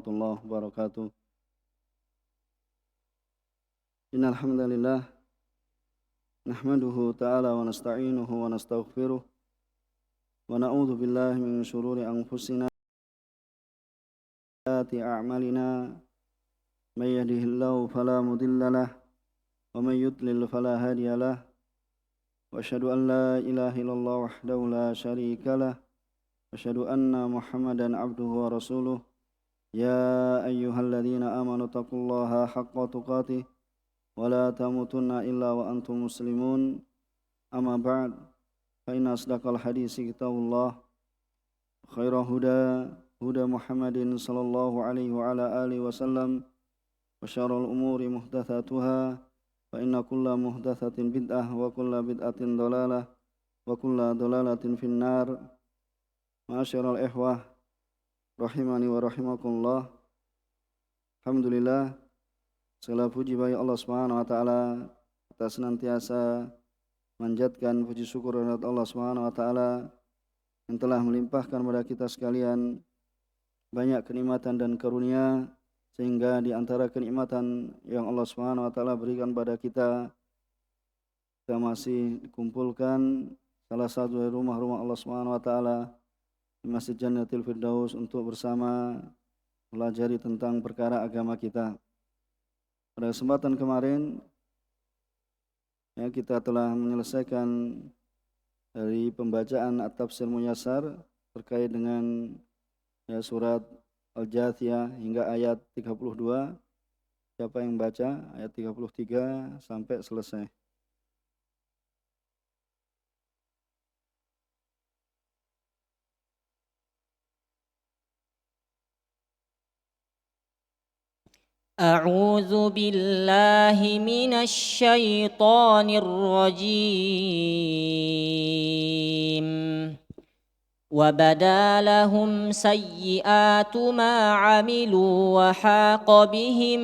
warahmatullahi wabarakatuh. Innal hamdalillah nahmaduhu ta'ala wa nasta'inuhu wa nastaghfiruh wa na'udzu billahi min shururi anfusina wa sayyiati a'malina may yahdihillahu fala mudilla lahu wa may yudlil fala hadiya lahu wa asyhadu an la ilaha illallah wahdahu la syarika lahu wa asyhadu anna Muhammadan abduhu wa rasuluh. Ya ayyuhalladzina amanu taqullaha haqqa tuqatih wa la tamutunna illa wa antum muslimun. Amma ba'd, fa inna asdaqal hadisi kitabullah, khairul huda Muhammadin sallallahu alaihi wa ala alihi wasallam, wa syarrul umuri muhdatsatuha, fa inna kulla muhdatsatin bid'ah wa kulla bid'atin dhalalah wa kulla dhalalatin finnar. Ma'asyiral ikhwah rahimani wa rahimakumullah. Alhamdulillah, segala puji bagi Allah Subhanahu wa taala atas senantiasa manjatkan puji syukur kepada Allah Subhanahu wa taala yang telah melimpahkan kepada kita sekalian banyak kenikmatan dan karunia, sehingga di antara kenikmatan yang Allah Subhanahu wa taala berikan pada kita masih dikumpulkan salah satu dari rumah-rumah Allah Subhanahu wa taala, di Masjid Jannatul Firdaus, untuk bersama pelajari tentang perkara agama kita. Pada kesempatan kemarin kita telah menyelesaikan dari pembacaan At-Tafsir Muyassar terkait dengan surat Al-Jathiyah hingga ayat 32. Siapa yang baca ayat 33 sampai selesai? أعوذ بالله من الشيطان الرجيم وبدا لهم سيئات ما عملوا وحاق بهم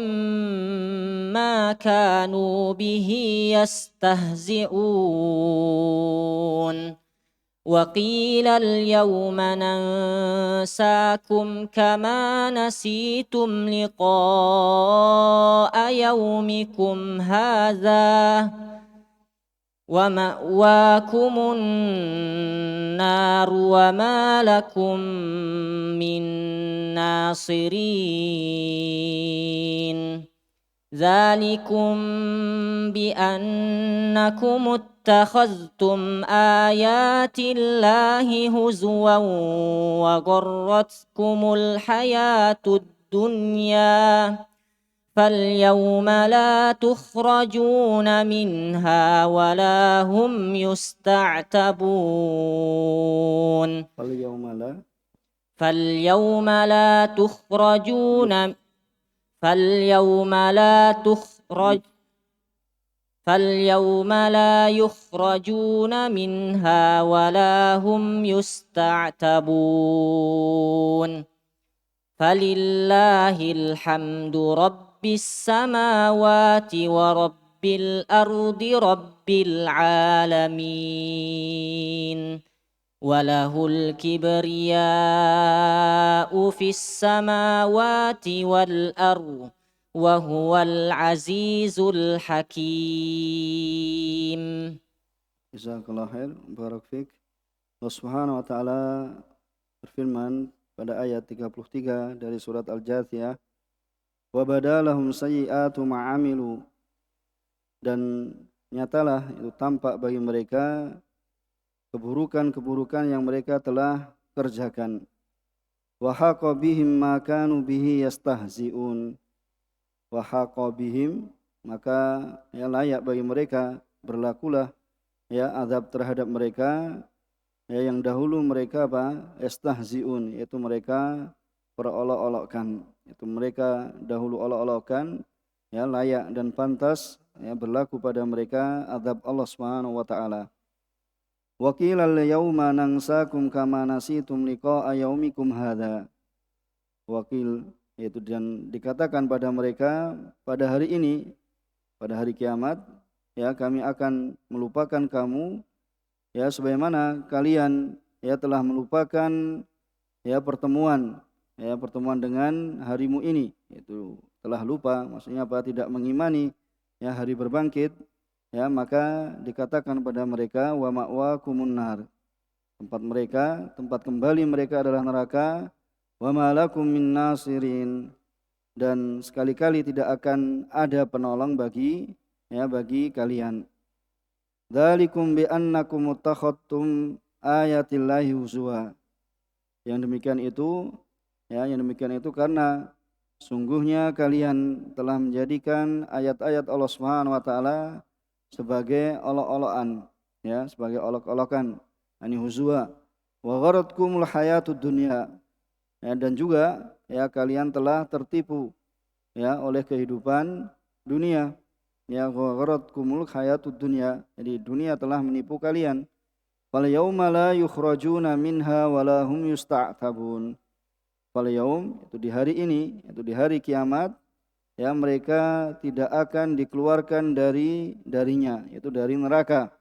ما كانوا به يستهزئون وقيل اليوم ننساكم كما نسيتم لقاء يومكم هذا ومأواكم النار وما لكم من ناصرين ذلكم بأنكم اتخذتم آيات الله هزوا وغرتكم الحياة الدنيا فاليوم لا تخرجون منها ولا هم يستعتبون فاليوم لا يخرجون منها ولا هم يستعتبون فلله الحمد رب السماوات ورب الأرض رب العالمين وله الكبرياء في السماوات والأرض وهو العزيز الحكيم. Jazakallahu khair, barak fik. Allah Subhanahu wa taala berfirman pada ayat 33 dari surat Al-Jathiyah, wa badalahum sayyi'atu ma'amilu, dan nyatalah itu tampak bagi mereka keburukan-keburukan yang mereka telah kerjakan. Wa haqa bihim ma kanu bihi yastahzi'un. Wa haqa bihim, maka layak bagi mereka, berlakulah azab terhadap mereka yang dahulu mereka yastahzi'un, yaitu mereka perolok-olokkan. Itu mereka dahulu olok-olokkan, layak dan pantas berlaku pada mereka azab Allah Subhanahu wa taala. Wa qila al-yauma nansakum kama nasitum liqa'a yaumikum hadza. Wakil, yaitu dan dikatakan pada mereka pada hari ini, pada hari kiamat, kami akan melupakan kamu sebagaimana kalian telah melupakan pertemuan ya pertemuan dengan harimu ini, itu telah lupa, maksudnya apa, tidak mengimani ya hari berbangkit, ya maka dikatakan pada mereka wa ma'wakumun nar, tempat mereka, tempat kembali mereka adalah neraka, wa ma lakum min nasirin, dan sekali-kali tidak akan ada penolong bagi kalian. Dzalikum bi annakum muttakhadtum ayatillahi huzwa. Yang demikian itu karena sungguhnya kalian telah menjadikan ayat-ayat Allah Subhanahu wa taala sebagai olok-olokan, ya, sebagai olok-olokan, ani huzwa. Wa gharatkumul hayatud dunya. Ya, dan juga ya kalian telah tertipu ya oleh kehidupan dunia. Ya gharatkumul hayatud dunya. Jadi dunia telah menipu kalian. Fal yauma la yukhrajuna minha wa la hum yusta'tabun. Fal yaum, itu di hari ini, itu di hari kiamat, ya mereka tidak akan dikeluarkan darinya, itu dari neraka.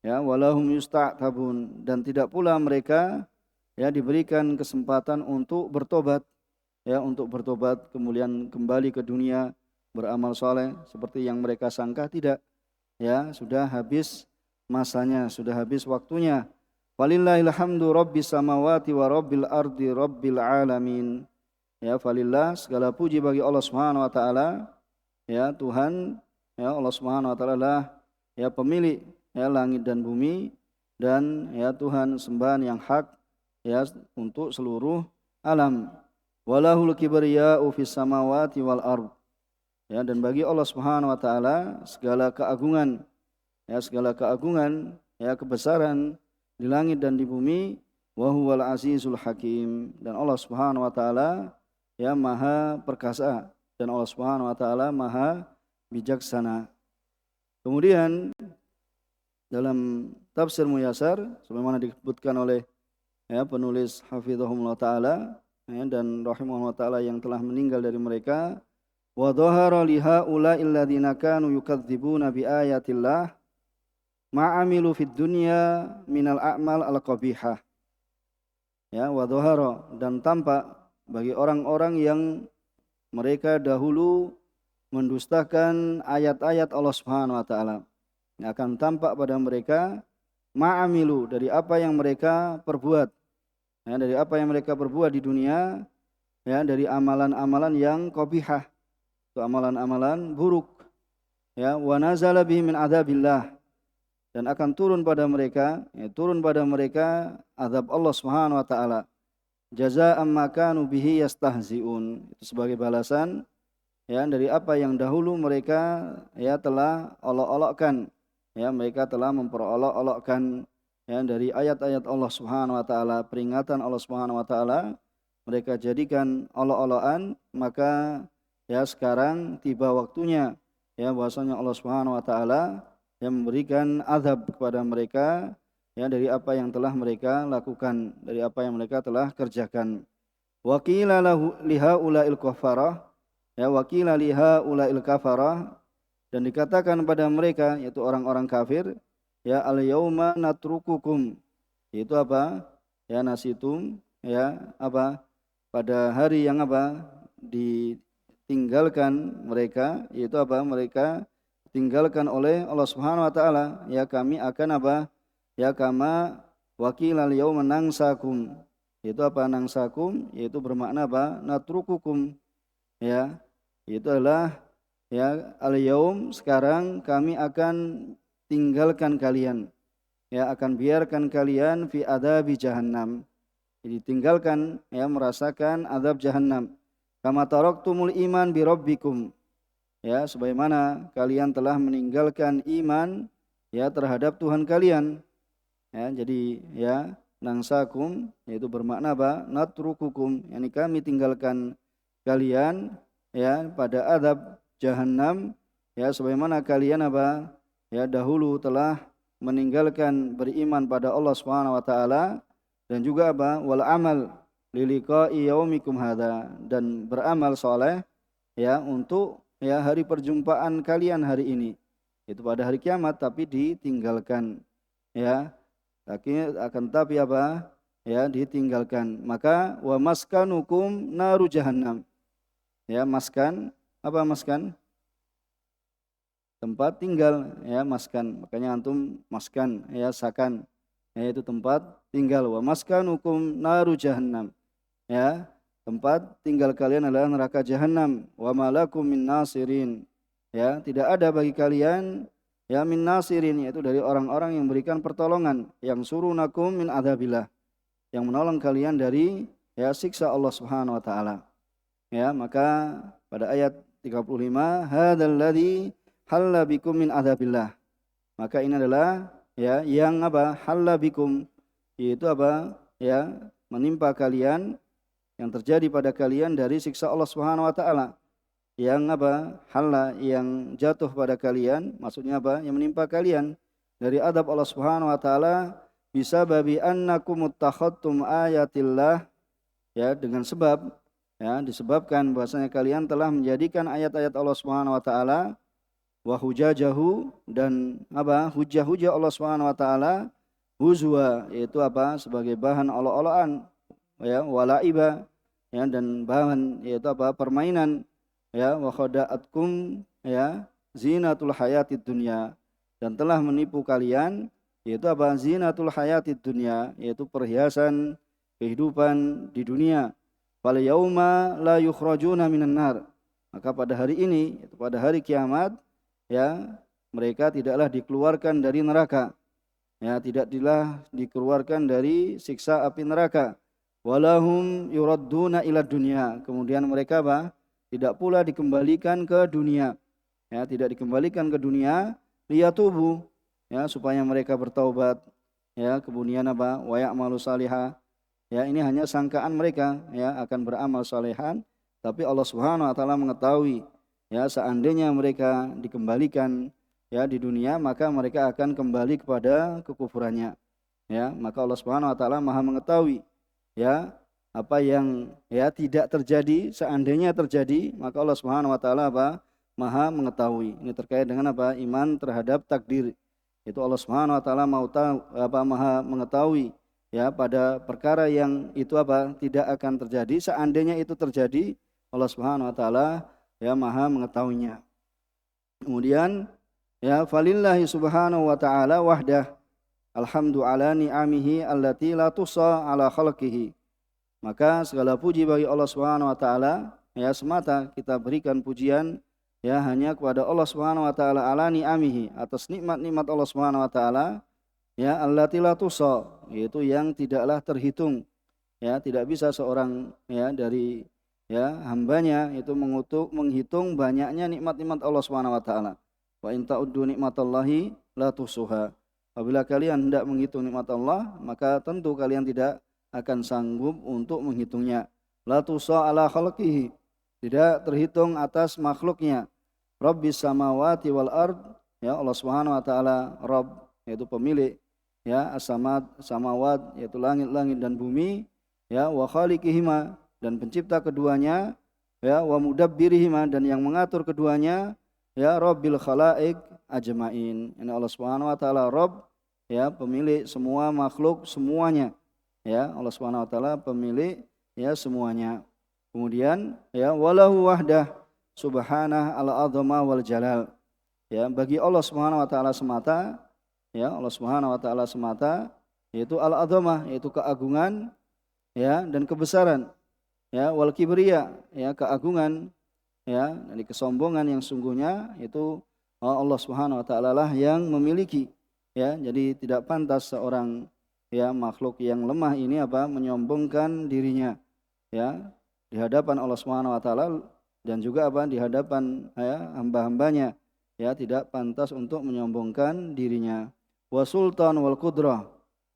Ya walahum yusta'tabun, dan tidak pula mereka ya diberikan kesempatan untuk bertobat, ya untuk bertobat kemudian kembali ke dunia beramal soleh seperti yang mereka sangka. Tidak, ya sudah habis masanya, sudah habis waktunya. Walillahil hamdu rabbis samawati wa rabbil ardi rabbil alamin. Ya falillah, segala puji bagi Allah Subhanahu wa taala, ya Tuhan, ya Allah Subhanahu wa taala lah ya pemilik ya langit dan bumi, dan ya Tuhan sembahan yang hak ya untuk seluruh alam. Walahul kibriya'u fis samawati wal ard. Ya, dan bagi Allah Subhanahu wa taala segala keagungan, ya kebesaran di langit dan di bumi. Wa huwal azizul hakim, dan Allah Subhanahu wa taala ya maha perkasa, dan Allah Subhanahu wa taala maha bijaksana. Kemudian dalam tafsir Muyassar sebagaimana disebutkan oleh ya penulis hafizahumullah taala ya, dan rahimahullah taala yang telah meninggal dari mereka, wa dhahara li haula'il ladzina kanu yukadzibuna bi ayatillah ma'amilu fid dunya minal a'mal al-qabihah. Ya, wa dhahara, dan tampak bagi orang-orang yang mereka dahulu mendustakan ayat-ayat Allah Subhanahu wa taala, akan tampak pada mereka ma'amilu, dari apa yang mereka perbuat, ya, dari apa yang mereka perbuat di dunia, ya dari amalan-amalan yang qabihah, itu amalan-amalan buruk, ya wa nazala bihi min adzabillah, dan akan turun pada mereka azab Allah Subhanahu wa taala, jazaa'an ma kanu bihi yastahzi'un, itu sebagai balasan ya dari apa yang dahulu mereka ya telah olok-olokkan, ya mereka telah memperolok-olokkan ya dari ayat-ayat Allah Subhanahu wa taala, peringatan Allah Subhanahu wa taala mereka jadikan olok-olokan. Maka ya sekarang tiba waktunya ya bahwasanya Allah Subhanahu wa taala yang memberikan azab kepada mereka ya dari apa yang telah mereka lakukan, dari apa yang mereka telah kerjakan. Wa qila lahu lihaula'il kafarah, ya wa qila lihaula'il kafarah, dan dikatakan pada mereka yaitu orang-orang kafir, ya al yauma natrukukum, yaitu apa? Ya nasitum, ya apa? Pada hari yang apa? Ditinggalkan mereka, yaitu apa? Mereka tinggalkan oleh Allah Subhanahu wa taala, ya kami akan apa? Ya kama wakilal yauma nangsakum. Itu apa nangsakum? Yaitu bermakna apa? Natrukukum. Ya, itu adalah ya al-yaum, sekarang kami akan tinggalkan kalian. Ya akan biarkan kalian fi adabi jahannam. Jadi tinggalkan ya merasakan azab jahannam. Kama taraktumul iman bi rabbikum. Ya, sebagaimana kalian telah meninggalkan iman ya terhadap Tuhan kalian. Ya, jadi ya nangsakum yaitu bermakna apa? Natrukukum, yakni kami tinggalkan kalian ya pada azab jahannam ya sebagaimana kalian apa? Ya dahulu telah meninggalkan beriman pada Allah Subhanahu wa taala, dan juga apa? Wal amal liliqa'i yaumikum hadza, dan beramal soleh ya untuk ya hari perjumpaan kalian hari ini, itu pada hari kiamat, tapi ditinggalkan ya. Tapi apa ya ditinggalkan. Maka wa maskanukum naru jahannam. Ya, maskan, apa maskan? Tempat tinggal, ya maskan. Makanya antum maskan, ya sakan, yaitu tempat tinggal. Wa maskanukum naru jahannam. Ya, tempat tinggal kalian adalah neraka jahanam. Wa malakum min nasirin. Ya, tidak ada bagi kalian ya min nasirin, yaitu dari orang-orang yang memberikan pertolongan, yang surunakum min adzabillah, yang menolong kalian dari ya siksa Allah Subhanahu wa taala. Ya, maka pada ayat 35, hadzal ladzi halla bikum min adzabillah. Maka ini adalah ya yang apa? Halla bikum, yaitu apa? Ya, menimpa kalian, yang terjadi pada kalian dari siksa Allah Subhanahu wa taala. Yang apa? Halla, yang jatuh pada kalian, maksudnya apa? Yang menimpa kalian dari adab Allah Subhanahu wa taala bisa babi annakum muttakhadtum ayatillah, ya dengan sebab ya disebabkan bahwasanya kalian telah menjadikan ayat-ayat Allah Subhanahu wa taala wa hujajahu, dan apa? Hujah-hujah Allah Subhanahu wa taala huzwa, yaitu apa? Sebagai bahan olok-olokan, ya walaiba, ya dan bahan yaitu apa? Permainan, ya wa khada'atkum ya zinatul hayatid dunya, dan telah menipu kalian yaitu apa? Zinatul hayatid dunya, yaitu perhiasan kehidupan di dunia. Fal yauma la yukhrajuna minan nar. Maka pada hari ini, yaitu pada hari kiamat, ya mereka tidaklah dikeluarkan dari neraka. Ya, tidaklah dikeluarkan dari siksa api neraka. Walahum yuradduna ila dunya. Kemudian mereka apa? Tidak pula dikembalikan ke dunia. Ya, tidak dikembalikan ke dunia liyatubu, ya supaya mereka bertaubat. Ya, kemudian apa? Wa ya'malu salihah. Ya, ini hanya sangkaan mereka, ya akan beramal salehan, tapi Allah Subhanahu wa taala mengetahui, ya seandainya mereka dikembalikan ya di dunia, maka mereka akan kembali kepada kekufurannya. Ya, maka Allah Subhanahu wa taala Maha mengetahui, ya apa yang ya tidak terjadi, seandainya terjadi, maka Allah Subhanahu wa taala apa? Maha mengetahui. Ini terkait dengan apa? Iman terhadap takdir. Itu Allah Subhanahu wa taala mau tahu apa? Maha mengetahui ya pada perkara yang itu apa? Tidak akan terjadi, seandainya itu terjadi, Allah Subhanahu wa taala ya Maha mengetahuinya. Kemudian ya falillahi subhanahu wa ta'ala wahdah alhamdu ala ni'amihi allati la tusa ala khalqihi. Maka segala puji bagi Allah Subhanahu wa taala, ya semata kita berikan pujian ya hanya kepada Allah Subhanahu wa taala ala ni'amihi, atas nikmat-nikmat Allah Subhanahu wa taala, ya allati la tusa, yaitu yang tidaklah terhitung. Ya, tidak bisa seorang ya dari ya hambanya itu menghitung banyaknya nikmat-nikmat Allah Subhanahu wa taala. Wa in ta'uddu nikmatallahi la tusuha. Apabila kalian hendak menghitung nikmat Allah, maka tentu kalian tidak akan sanggup untuk menghitungnya. La tusa ala khalqihi, tidak terhitung atas makhluknya. Rabbis samawati wal ard, ya Allah Subhanahu wa taala Rabb, yaitu pemilik ya as-samad samawat, yaitu langit-langit dan bumi, ya wa khaliqihima, dan pencipta keduanya, ya wa mudabbirihima, dan yang mengatur keduanya, ya Rabbil khalaik ajmain. Ini Allah Subhanahu wa taala Rabb, ya pemilik semua makhluk semuanya. Ya, Allah Subhanahu wa taala pemilik ya semuanya. Kemudian ya walahu wahdah subhanah al-azama wal jalal. Ya, bagi Allah Subhanahu wa taala semata, ya Allah Subhanahu wa taala semata, yaitu al-azamah, yaitu keagungan ya dan kebesaran, ya wal kibriya, ya keagungan ya dari kesombongan yang sungguhnya itu Allah Subhanahu wa taala lah yang memiliki, ya. Jadi tidak pantas seorang ya makhluk yang lemah ini apa? Menyombongkan dirinya ya di hadapan Allah Subhanahu wa taala, dan juga apa? Di hadapan ya hamba-hambanya, ya tidak pantas untuk menyombongkan dirinya. Wa sultan wal qudrah,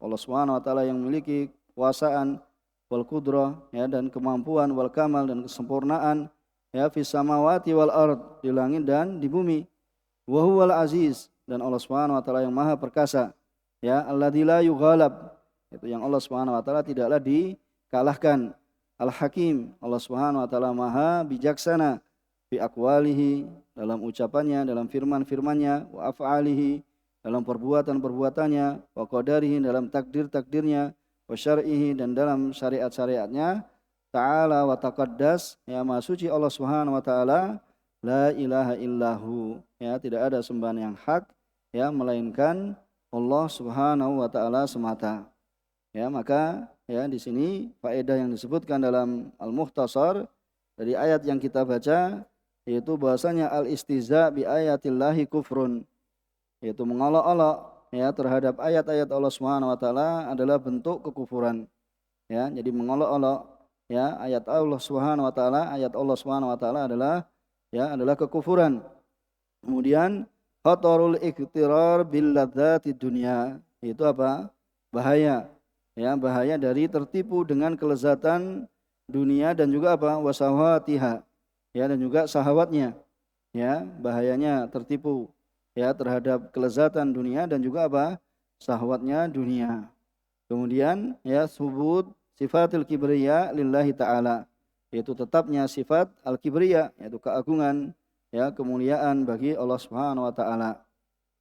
Allah Subhanahu wa taala yang memiliki kekuasaan, wal qudrah ya dan kemampuan, wal kamal dan kesempurnaan, ya fis samawati wal ard, di langit dan di bumi. Wa huwal aziz, dan Allah Subhanahu wa taala yang maha perkasa, ya alladzi la yughalab, itu yang Allah Subhanahu wa taala tidaklah dikalahkan. Al hakim, Allah Subhanahu wa taala maha bijaksana fi aqwalihi, dalam ucapannya, dalam firman-firmannya, wa af'alihi, dalam perbuatan-perbuatannya, wa qadarihi, dalam takdir-takdirnya, wa syar'ihi, dan dalam syariat-syariatnya, ta'ala wa taqaddas, ya maha suci Allah Subhanahu wa taala, la ilaha illahu, ya tidak ada sembahan yang hak ya melainkan Allah Subhanahu wa taala semata. Ya, maka ya di sini faedah yang disebutkan dalam Al-Mukhtasar dari ayat yang kita baca, yaitu bahwasanya al-istiza bi ayatillahi kufrun, yaitu mengolok-olok ya terhadap ayat-ayat Allah Subhanahu wa taala adalah bentuk kekufuran. Ya, jadi mengolok-olok ya ayat Allah Subhanahu wa taala, ayat Allah Subhanahu wa taala adalah kekufuran. Kemudian khatarul iktirar bil ladzati dunya, itu apa? Bahaya. Ya, bahaya dari tertipu dengan kelezatan dunia dan juga apa? Wasawatiha. Ya, dan juga syahwatnya. Ya, bahayanya tertipu ya terhadap kelezatan dunia dan juga apa? Syahwatnya dunia. Kemudian ya subut sifatil kibriya lillahi ta'ala, yaitu tetapnya sifat al-kibriya, yaitu keagungan ya kemuliaan bagi Allah Subhanahu wa taala.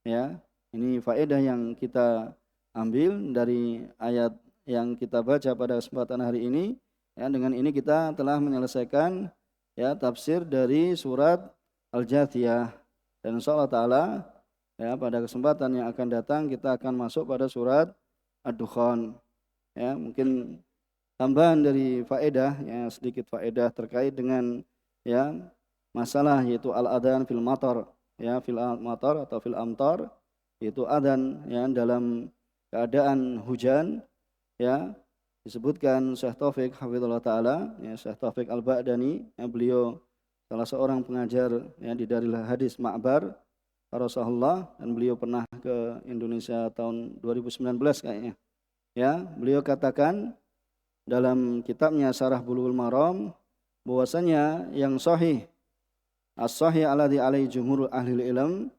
Ya, ini faedah yang kita ambil dari ayat yang kita baca pada kesempatan hari ini. Ya, dengan ini kita telah menyelesaikan ya tafsir dari surat Al-Jathiyah, dan insyaallah taala ya pada kesempatan yang akan datang kita akan masuk pada surat Ad-Dukhan. Ya, mungkin tambahan dari faedah ya, sedikit faedah terkait dengan ya masalah yaitu al-adhan fil matar, ya fil matar atau fil amtar, yaitu adzan ya dalam keadaan hujan. Ya, disebutkan Syekh Taufik hafizallahu taala, ya Syekh Taufik Al-Ba'dani, ya, beliau salah seorang pengajar ya di Darul Hadis Ma'bar Rasulullah, dan beliau pernah ke Indonesia tahun 2019 kayaknya. Ya, beliau katakan dalam kitabnya Syarah Bulughul Maram bahwasanya yang sahih as-sahih alladzi alaihi jumhur ahli ilm,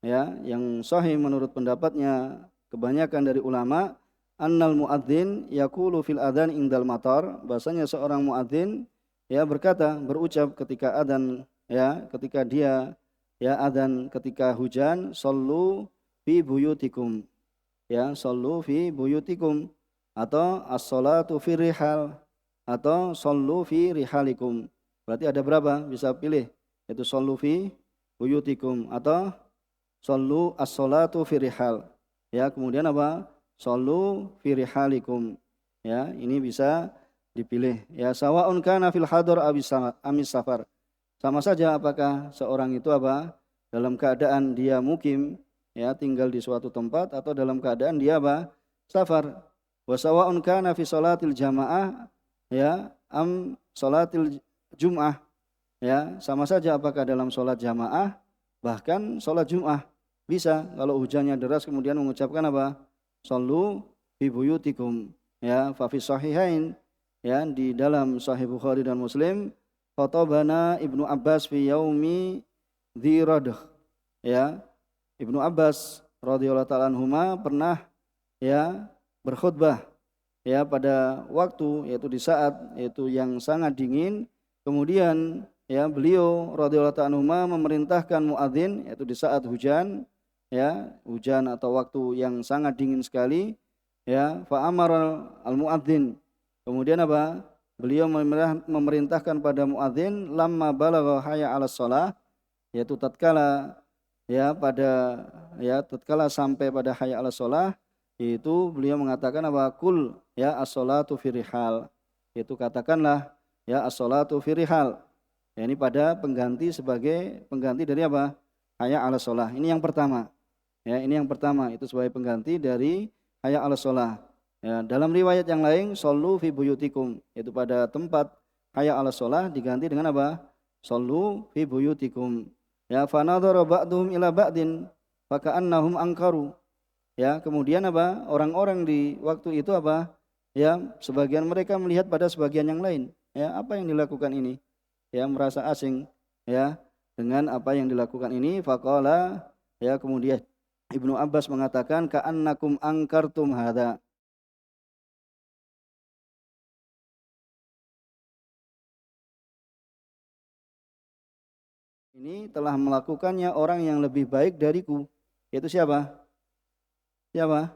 ya yang sahih menurut pendapatnya kebanyakan dari ulama, annal muadzin yaqulu fil adzan indal matar, bahasanya seorang muadzin ya berucap ketika adzan, ya ketika dia ya adzan ketika hujan, sallu fi buyutikum, ya sallu fi buyutikum, atau as-salatu fi rihal, atau sallu fi rihalikum. Berarti ada berapa? Bisa pilih, yaitu sallu fi buyutikum atau sallu as-salatu fi rihal. Ya, kemudian apa? Sallu fi rihalikum. Ya, ini bisa dipilih. Ya, sawa'un kana fil hadar amis safar. Sama saja apakah seorang itu apa? Dalam keadaan dia mukim, ya tinggal di suatu tempat, atau dalam keadaan dia apa? Safar. Wa sawa'un kana fi salatil jamaah ya am salatil jum'ah. Ya, sama saja apakah dalam salat jamaah bahkan salat Jum'ah. Bisa kalau hujannya deras kemudian mengucapkan apa? Sallu fi buyutikum. Ya, fa fi sahihain, ya di dalam Sahih Bukhari dan Muslim, khatabana Ibnu Abbas fi yaumi dziradah. Ya, Ibnu Abbas radhiyallahu taala anhuma pernah ya berkhutbah ya pada waktu yaitu di saat yaitu yang sangat dingin. Kemudian ya beliau radhiyallahu taala anhuma memerintahkan muadzin yaitu di saat hujan, ya hujan atau waktu yang sangat dingin sekali, ya fa amara al muadzin, kemudian apa beliau memerintahkan pada muadzin lamma balagha hayya 'alas shalah, yaitu tatkala tatkala sampai pada hayya 'alas shalah, yaitu beliau mengatakan apa? Kul ya as-shalatu fi rihal, yaitu katakanlah ya as-shalatu fi rihal. Ya, ini pada pengganti, sebagai pengganti dari apa? Hayya 'alas shalah. Ini yang pertama. Ya, ini yang pertama, itu sebagai pengganti dari hayya 'alas shalah. Ya, dalam riwayat yang lain, sallu fi buyutikum, yaitu pada tempat hayya 'alas shalah diganti dengan apa? Sallu fi buyutikum. Ya, fa nadhara ba'dhum ila ba'din fa ka'annahum ankaru. Ya, kemudian apa? Orang-orang di waktu itu apa? Ya, sebagian mereka melihat pada sebagian yang lain. Ya, apa yang dilakukan ini? Ya, merasa asing ya dengan apa yang dilakukan ini. Faqala, ya kemudian Ibnu Abbas mengatakan ka'annakum angkartum hadza. Ini telah melakukannya orang yang lebih baik dariku. Yaitu siapa? Siapa?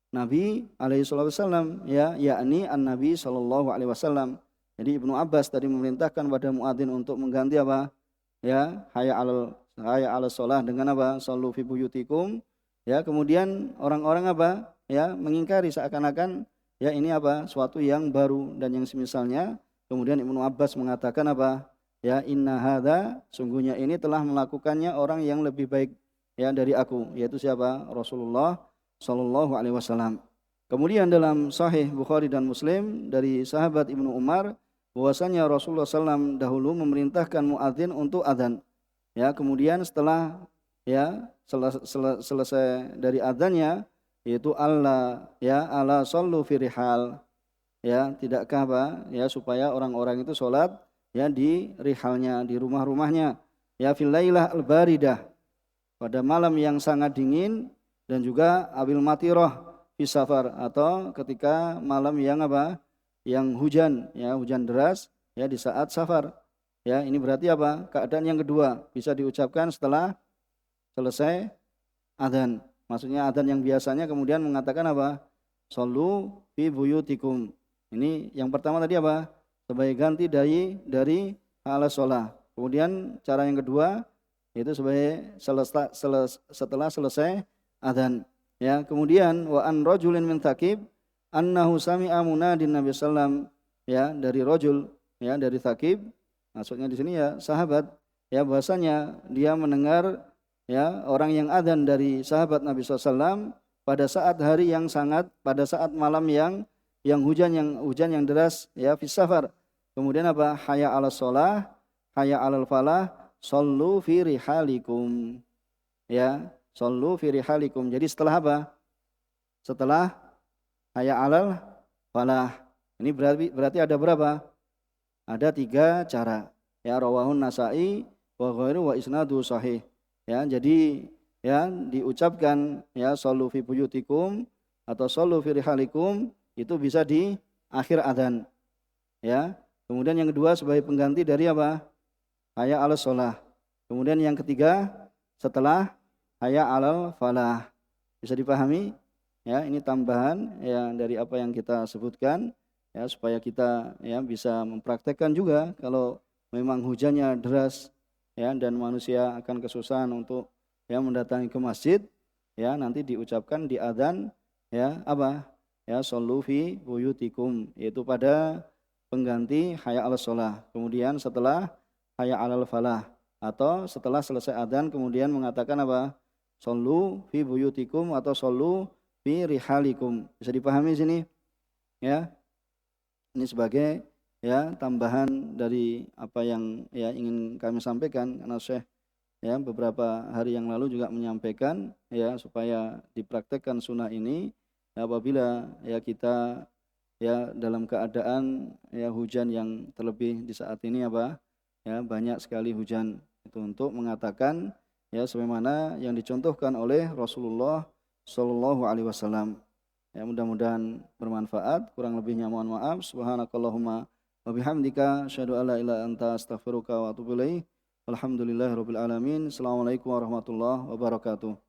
Nabi alaihi wasallam, ya, yakni an-Nabi sallallahu alaihi wasallam. Jadi Ibnu Abbas tadi memerintahkan pada muadzin untuk mengganti apa? Ya, hayya 'alal shalah dengan apa? Shallu fi buyutikum. Ya, kemudian orang-orang apa? Ya, mengingkari seakan-akan ya ini apa? Suatu yang baru dan yang semisalnya. Kemudian Ibnu Abbas mengatakan apa? Ya, inna hadza, sungguhnya ini telah melakukannya orang yang lebih baik ya dari aku, yaitu siapa? Rasulullah sallallahu alaihi wasallam. Kemudian dalam Sahih Bukhari dan Muslim dari sahabat Ibnu Umar bahwasanya Rasulullah SAW dahulu memerintahkan muadzin untuk adzan. Ya, kemudian setelah ya selesai dari adzannya yaitu Allah ya ala sallu fi rihal. Ya, tidakkah apa? Ya, supaya orang-orang itu salat ya di rihalnya, di rumah-rumahnya. Ya fil lailah al-baridah, pada malam yang sangat dingin, dan juga abil matirah fi safar, atau ketika malam yang apa? Yang hujan, ya hujan deras ya di saat safar. Ya, ini berarti apa? Keadaan yang kedua bisa diucapkan setelah selesai adzan. Maksudnya adzan yang biasanya kemudian mengatakan apa? Shallu fi buyutikum. Ini yang pertama tadi apa? Sebagai ganti dari ala shalah. Kemudian cara yang kedua itu sebagai setelah selesai adzan. Ya, kemudian wa an rajulin min Thaqib annahu sami'a munadin Nabi sallam, ya dari rajul ya dari Thaqib, maksudnya di sini ya sahabat, ya bahwasanya dia mendengar ya orang yang adzan dari sahabat Nabi sallam pada saat hari yang pada saat malam yang hujan yang deras ya fi safar. Kemudian apa? Hayya 'alas shalah, hayya 'alal falah, shallu fi rihalikum. Ya, shallu fi rihalikum. Jadi setelah apa? Setelah hayya 'alal falah. Ini berarti ada berapa? Ada 3 cara. Ya, rawahun Nasa'i wa ghairu wa isnadu sahih. Ya, jadi ya diucapkan ya shallu fi buyutikum atau shallu fi rihalikum itu bisa di akhir adzan. Ya. Kemudian yang kedua sebagai pengganti dari apa? Hayya 'alas shalah. Kemudian yang ketiga setelah hayya 'alal falah. Bisa dipahami? Ya, ini tambahan ya dari apa yang kita sebutkan ya supaya kita ya bisa mempraktekkan juga kalau memang hujannya deras ya dan manusia akan kesusahan untuk ya mendatangi ke masjid, ya nanti diucapkan di adzan ya apa? Ya shallu fi buyutikum, yaitu pada pengganti hayya 'alas shalah. Kemudian setelah hayya 'alal falah, atau setelah selesai adzan kemudian mengatakan apa? Shallu fi buyutikum atau shallu fi rihalikum. Bisa dipahami sini? Ya. Ini sebagai ya tambahan dari apa yang ya ingin kami sampaikan, karena Syekh ya beberapa hari yang lalu juga menyampaikan ya supaya dipraktekkan sunnah ini ya, apabila ya kita ya dalam keadaan ya hujan yang terlebih di saat ini apa ya banyak sekali hujan, itu untuk mengatakan ya sebagaimana yang dicontohkan oleh Rasulullah Shallallahu alaihi wasallam. Ya, mudah-mudahan bermanfaat. Kurang lebihnya mohon maaf. Subhanakallahumma wa bihamdika asyhadu an la ilaha illa anta astaghfiruka wa atubu ilaik. Alhamdulillahirabbil alamin. Assalamualaikum warahmatullahi wabarakatuh.